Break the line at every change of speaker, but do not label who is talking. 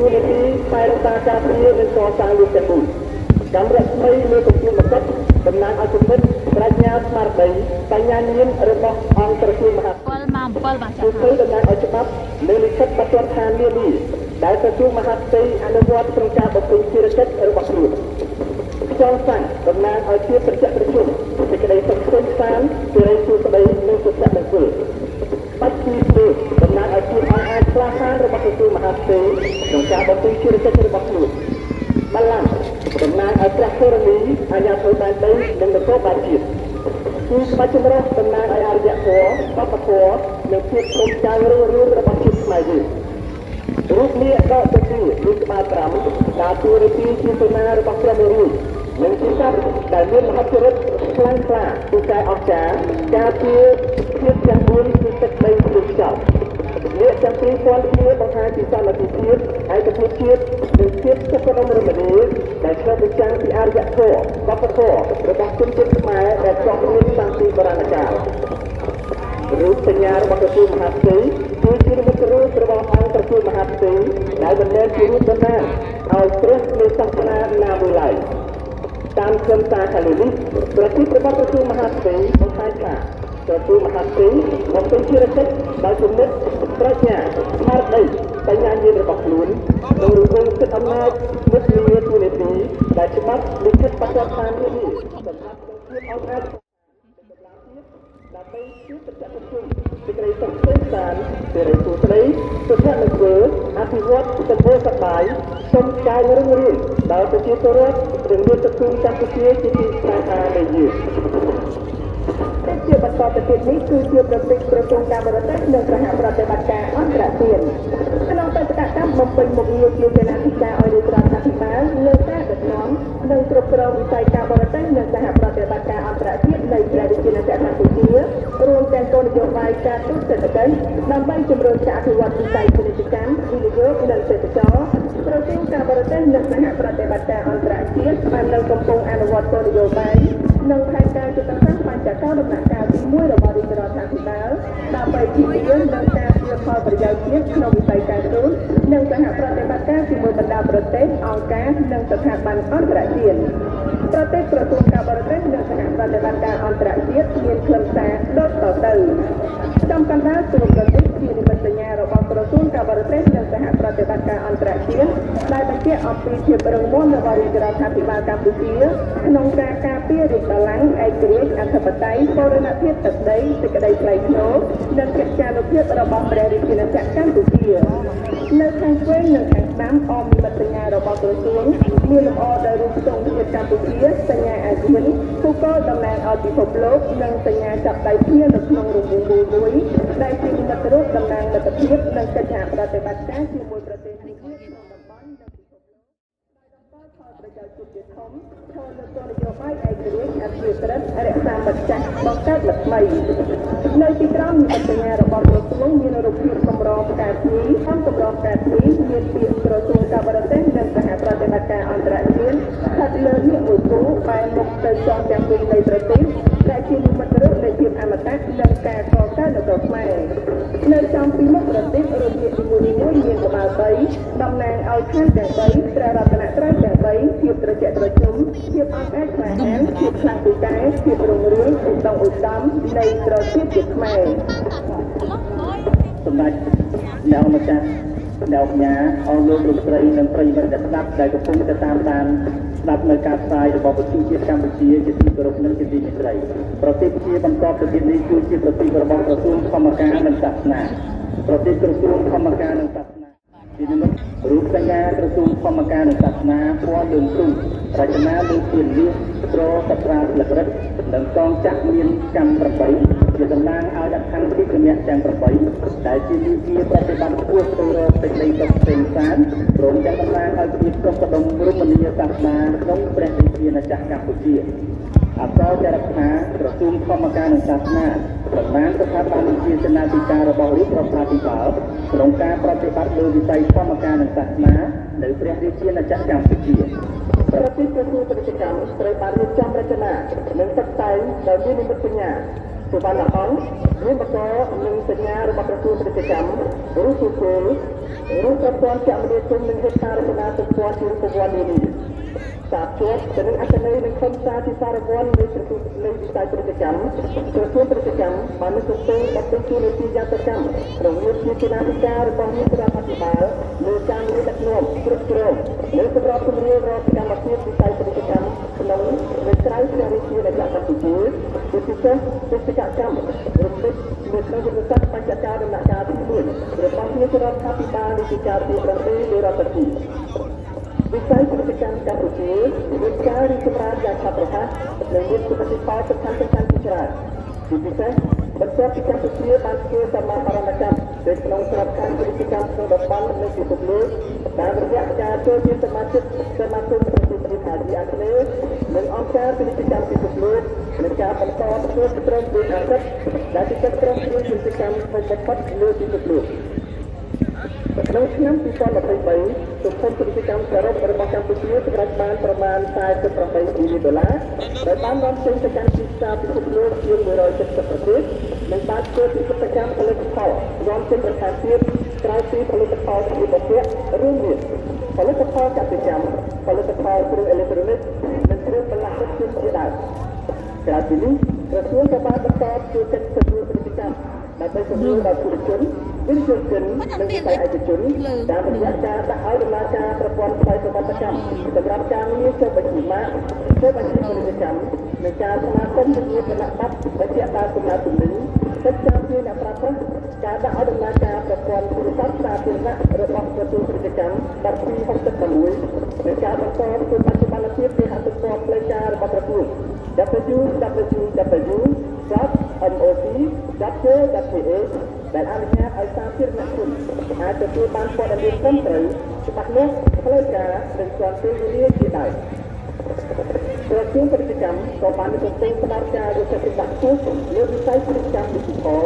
ទូនីតិផ្នែករក្សាការពារនិងកសាងលោកទាំងមូលកម្មរស្មីលើកំពូលមកុដតំណាងឲ្យគំនិតប្រាជ្ញាស្មារតីបញ្ញាញាណរបស់អង្គក្រសួងមហាផ្ទៃបានចា៎គឺតំណាងឲ្យច្បាប់និងលិខិតបទដ្ឋាននានាដែលក្រសួងមហាផ្ទៃអនុវត្តក្នុងការបំពេញភារកិច្ចរបស់ខ្លួនចងសាំងតំណាងឲ្យភាពប្រតិបត្តិជនសេចក្តីសុខស្សាន្តសេរីសួស្តីនិងសុភមង្គលបាច់ពីព្រឹកតំណាងឲ្យភាពអង្អាចក្លាហានរបស់ក្រសួងមហាផ្ទៃក្នុងការបំពេញភារកិច្ចរបស់ខ្លួនបល្ល័ង្កតំណាងឲ្យព្រះធរណីអាញាធិបតេយ្យដីនិងនគរបាលជាតិគឺក្បាច់ចម្រុះតំណាងឲ្យអរិយធម៌វប្បធម៌និងភាពព្រមចៅរឿងរបស់ជាតិខ្មែរយើងរូបនេះដកទៅពីមានក្បាល5ការទួនាទីជាសេនារបស់ព្រះមេរៀងនិងជាសត្វដែលមានមហិទ្ធិឫទ្ធិខ្លាំងក្លាទូកាយអស្ចារ្យការពារជាតិទាំង4គឺទឹកដីព្រំចោលនេះទាំងពីរព័ន្ធគ្នាបង្ហាញពីសាមគ្គីភាពឯកភាពជាតិនិងភាពសុខដុមរមនាដែលឆ្លុះបញ្ចាំងពីអរិយធម៌វប្បធម៌របស់ជនជាតិខ្មែរដែលចោះមានតាំងពីបុរាណកាលរូបសញ្ញារបស់ក្រសួងមហាផ្ទៃគឺជានិមិត្តរូបរបស់អង្គក្រសួងមហាផ្ទៃដែលមិនមែនជារូបតំណាងឲ្យព្រះនៃសាសនាណាមួយឡើយតាមខ្លឹមសារខាងលើនេះប្រតិបត្តិក្រសួងមហាផ្ទៃបង្ហាញថាក្រសួងមហាផ្ទៃបំពេញភារកិច្ចដោយគំនិតប្រាជ្ញាស្មារតីបញ្ញាញាណរបស់ខ្លួននិងរង្វង់សិទ្ធិអំណាចមុខងារទូនីតិដែលច្បាប់លិខិតបទដ្ឋាននេះសម្រាប់ភាពអង្អាចដើម្បីជួបប្រតិបត្តិជនសេចក្តីសុខស្សាន្តសេរីសួស្តីសុភមង្គលអភិវឌ្ឍសម្បូរសប្បាយសុំកាយរុងរឿងដល់ប្រជាពលរដ្ឋនិងមានសង្គមកម្ពុជាជាទីស្នេហានៃយើងជាបន្តទៅទៀតនេះគឺជាប្រតិបត្តិក្រសួងការបរទេសនិងសហប្រតិបត្តិការអន្តរជាតិក្នុងបេសកកម្មបំពេញមុខងារជាសេនាធិការឲ្យរាជរដ្ឋាភិបាលលើការដឹកនាំនិងគ្រប់គ្រងវិស័យការបរទេសនិងសហប្រតិបត្តិការអន្តរជាតិនៃព្រះរាជាណាចក្រកម្ពុជារួមទាំងគោលនយោបាយការទូតសេដ្ឋកិច្ចដើម្បីជំរុញការអភិវឌ្ឍវិស័យពាណិជ្ជកម្មវិនិយោគនិងសេដ្ឋកិច្ចក្រសួងការបរទេសនិងសហប្រតិបត្តិការអន្តរជាតិបាននឹងកំពុងអនុវត្តគោលនយោបាយនិងផែនការយុទ្ធសាស្ត្របញ្ចកោដំណាក់កាលទី1របស់រាជរដ្ឋាភិបាលដើម្បីជំរុញនិងការទាញផលប្រយោជន៍ជាតិក្នុងវិស័យការទូតនិងសហប្រតិបត្តិការជាមួយបណ្ដាប្រទេសអង្គការនិងស្ថាប័នអន្តរជាតិប្រទេសក្រសួងការបរទេសនិងសហប្រតិបត្តិការអន្តរជាតិមានខ្លឹមសារដូចតទៅចំកណ្ដាលទូរទស្សន៍ជានិមិត្តសញ្ញារបស់ក្រសួងការបរទេសនិងសហប្រតិបត្តិការអន្តរជាតិដែលបញ្ជាក់អំពីភាពរឹងមាំរបស់រាជរដ្ឋាភិបាលកម្ពុជាក្នុងការការពាររាជបល្ល័ង្កឯករាជ្យអធិបតេយ្យបូរណភាពទឹកដីសេចក្តីថ្លៃថ្នូរនិងកិច្ចការនុភាពរបស់ព្រះរាជាណាចក្រកម្ពុជានៅខាងឆ្វេងនិងខាងស្ដាំអមនិមិត្តសញ្ញារបស់ក្រសួងមានលម្អដោយរូបទង់ជាតិកម្ពុជាសញ្ញាអាស៊ានភូកលតំណាងឲ្យពិភពលោកនិងសញ្ញាចាប់ដៃគ្នានៅក្នុងរង្វង់មួយដែលជានិមិត្តរូបតំណាងមិត្តភាពនិងកិច្ចសហប្រតិបត្តិការជាមួយប្រទេសនានាក្នុងតំបន់និងពិភពលោកដោយផលប្រយោជន៍ជាតិធំឈរលើគោលនយោបាយឯករាជ្យអភិក្រិតរក្សាមិត្តចាស់បង្កើតមិត្តថ្មីនៅទីក្រោមនិមិត្តសញ្ញារបស់ក្រសួងមានរូបភាពកម្រផ្កាភ្ញីអំកម្រផ្កាភ្ញីមានពាក្យក្រសួងការបរទេសនិងសហប្រតិបត្តិការអន្តរជាតិស្ថិតលើនាគមួយគូបែរមុខទៅចុងទាំងពីរនៃប្រទេសដែលជានិមិត្តរូបនៃភាពអមតៈនិងការកសាងនគរខ្មែរនៅចំពីមុខប្រទេសរូបភាពនីមួយៗមានក្បាល3តំណាងឲ្យខណ្ឌទាំង3ព្រះរតនត្រ័យទាំង3ភាពត្រជាក់ត្រជុំភាពអង្អាចក្លាហានភាពខ្លាំងពូកែភាពរុងរឿងឧត្តមឧត្តមនៃប្រទេសជាតិខ្មែរសម្ដេចអ្នកម្ចាស់អ្នកអញ្ញាអស់លោកលោកស្រីនិងប្រិយមិត្តអ្នកស្ដាប់ដែលកំពុងតែតាមដានស្ដាប់នៅការផ្សាយរបស់វិទ្យុជាតិកម្ពុជាជាទីគោរពនិងជាទីមេត្រីប្រទេសជាបន្តទៅទៀតនេះគឺជាប្រទេសរបស់ក្រសួងធម្មការនិងសាសនាប្រទេសក្រសួងធម្មការនិងសាសនាជានិមិត្តរូបសញ្ញាក្រសួងធម្មការនិងសាសនាពណ៌លឿងទ្រូងរចនាលើជាលៀសត្រកត្រាស្លឹករឹតនិងកងចាក់មានកម្ម8ជាតំណាងឲ្យអខណ្ឌទីគណៈទាំង8ដែលជាវិជាប្រតិបត្តិគួរទៅរកសេចក្តីសុខស្សាន្តព្រមទាំងតំណាងឲ្យភាពសុខដុមរមនាសាសនាក្នុងព្រះរាជាណាចក្រកម្ពុជាអសរចរិតថាក្រសួងធម្មការនិងសាសនាតំណាងស្ថាប័នវិជាសេនាធិការរបស់រាជរដ្ឋាភិបាលក្នុងការប្រតិបត្តិលើវិស័យធម្មការនិងសាសនានៅព្រះរាជាណាចក្រកម្ពុជាប្រតិបត្តិក្រសួងពាណិជ្ជកម្មត្រូវបានរៀបចំរចនានិងតុបតែងដោយមាននិមិត្តសញ្ញា សុវណ្ណអង្គមានបកនឹងសញ្ញារបស់ក្រសួងពាណិជ្ជកម្មឬសុគលឬប្រព័ន្ធគមនាគមន៍និងហេដ្ឋារចនាសម្ព័ន្ធជាប្រព័ន្ធនានាសាបជាប់ទៅនឹងអត្ថន័យនិងខ្លឹមសារទីសារវ័ននៃក្រសួងនៃវិស័យពាណិជ្ជកម្មក្រសួងពាណិជ្ជកម្មបាននឹងទងដល់ទីជួនទីយ៉ាងសកម្មក្នុងនាមជាគណៈអធិការរបស់នាយករដ្ឋាភិបាលលើការងារដឹកនាំគ្រប់គ្រងលើសម្រាប់ជំរុញរដ្ឋកម្មភាពវិស័យពាណិជ្ជកម្មក្នុងនិងក្រៅព្រះរាជាណាចក្រកម្ពុជាជាពិសេសបេសកកម្មរំលឹកនៅក្នុងយុទ្ធសាស្ត្របញ្ចការដំណាក់កាលទី1របស់នាយករដ្ឋាភិបាលនៃការទី7លើរដ្ឋាភិបាលវិស័យពាណិជ្ជកម្មកម្ពុជាមានការរីកចម្រើនយ៉ាងឆាប់រហ័សនិងមានសក្តានុពលសំខាន់ៗជាច្រើនជាពិសេសបន្ទាប់ពីកម្ពុជាបានធ្វើសមាហរណកម្មនៅក្នុងក្របខ័ណ្ឌពាណិជ្ជកម្មក្នុងតំបន់និងពិភពលោកតាមរយៈការចូលជាសមាជិកសមាគមប្រជាប្រិយអាស៊ីអាគ្នេយ៍និងអង្គការពាណិជ្ជកម្មពិភពលោកនិងការបន្តធ្វើត្រឹមពីអាស៊ីដែលជាកិច្ចព្រមព្រៀងពាណិជ្ជកម្មធំបំផុតលើពិភពលោកក្នុងឆ្នាំ2023ទំហំពាណិជ្ជកម្មសរុបរបស់កម្ពុជាសម្រេចបានប្រមាណ48 ប៊ីលីអឺនដុល្លារដោយបាននាំចេញទៅកាន់ទីផ្សារពិភពលោកជាង170ប្រទេសនិងបានធ្វើពិពិធកម្មផលិតផលនាំចេញបន្ថែមទៀតក្រៅពីផលិតផលសម្ភារៈរួមមានផលិតផលកសិកម្មផលិតផលគ្រឿងអេឡិចត្រូនិកនិងគ្រឿងបន្លាស់រថយន្តជាដើមក្រៅពីនេះក្រសួងក៏បានបន្តជួយកិច្ចទទួលពាណិជ្ជកម្មដើម្បីជំរុញដល់ពលជនវិនិយោគិននិងវិស័យឯកជនតាមរយៈការដាក់ឲ្យដំណើរការប្រព័ន្ធផ្សាយសមត្ថកម្មសម្រាប់ការងារចុះបញ្ជីម៉ាកចុះបញ្ជីពាណិជ្ជកម្មនិងការស្នើសុំជំនួយគណៈប័ណ្ណបញ្ជាក់ដើមកំណត់ទំនិញកិច្ចការងារអ្នកប្រើប្រាស់ការដាក់ឲ្យដំណើរការប្រព័ន្ធទូរស័ព្ទសាធារណៈរបស់ក្រសួងពាណិជ្ជកម្ម1266និងការបន្តធ្វើបច្ចុប្បន្នភាពគេហទំព័រផ្លូវការរបស់ក្រសួង www.moc.go.th ដែលអនុញ្ញាតឲ្យសាធារណជនអាចទទួលបានព័ត៌មានត្រឹមត្រូវច្បាស់លាស់ផ្លូវការនិងទាន់ពេលវេលាជាដើមក្រសួងពាណិជ្ជកម្មក៏បានទទួលផ្តល់ការយកចិត្តទុកដាក់ខ្ពស់លើវិស័យពាណិជ្ជកម្មឌីជីថល